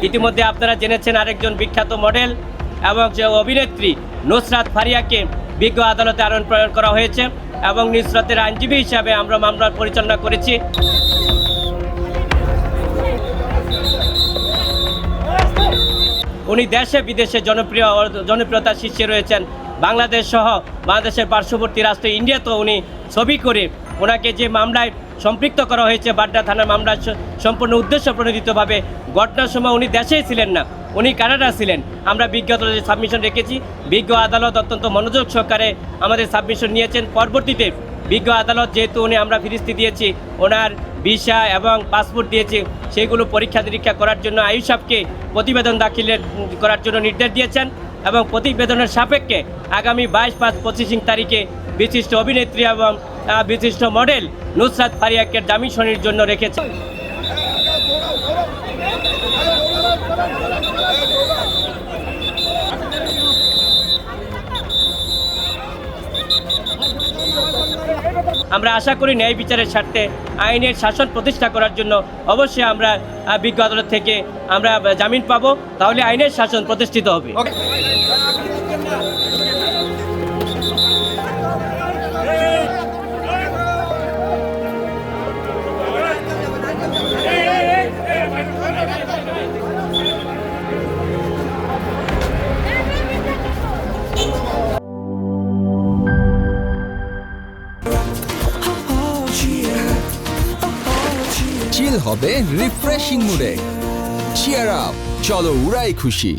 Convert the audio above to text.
ইতিমধ্যে আপনারা জেনেছেন আরেকজন বিখ্যাত মডেল এবং যে অভিনেত্রী নুসরাত ফারিয়াকে বিজ্ঞ আদালতে আরোহণ প্রেরণ করা হয়েছে এবং নুসরাতের আইনজীবী হিসাবে আমরা মামলা পরিচালনা করেছি। উনি দেশে বিদেশে জনপ্রিয়তার শীর্ষে রয়েছেন। বাংলাদেশ সহ বাংলাদেশের পার্শ্ববর্তী রাষ্ট্র ইন্ডিয়াতেও উনি ছবি করে ওনাকে যে মামলায় সম্পৃক্ত করা হয়েছে বাড্ডা থানার মামলা সম্পূর্ণ উদ্দেশ্য প্রণোদিতভাবে ঘটনার সময় উনি দেশেই ছিলেন না, উনি কানাডা ছিলেন। আমরা বিজ্ঞ আদালতে সাবমিশন রেখেছি, বিজ্ঞ আদালত অত্যন্ত মনোযোগ সহকারে আমাদের সাবমিশন নিয়েছেন। পরবর্তীতে বিজ্ঞ আদালত যেহেতু আমরা ফিরিস্তি দিয়েছি, ওনার ভিসা এবং পাসপোর্ট দিয়েছি, সেগুলো পরীক্ষা নিরীক্ষা করার জন্য আইয়ুসাবকে প্রতিবেদন দাখিল করার জন্য নির্দেশ দিয়েছেন এবং প্রতিবেদনের সাপেক্ষে আগামী 22-5-25 তারিখে বিশিষ্ট অভিনেত্রী এবং বিশিষ্ট মডেল নুসরাত ফারিয়াকে জামিন শুনানির জন্য রেখেছে। আমরা আশা করি ন্যায় বিচারের স্বার্থে আইনের শাসন প্রতিষ্ঠা করার জন্য অবশ্যই আমরা বিজ্ঞ আদালত থেকে আমরা জামিন পাবো, তাহলে আইনের শাসন প্রতিষ্ঠিত হবে। চিল হবে রিফ্রেশিং মুডে। চিয়ার আপ, চলো উড়াই খুশি।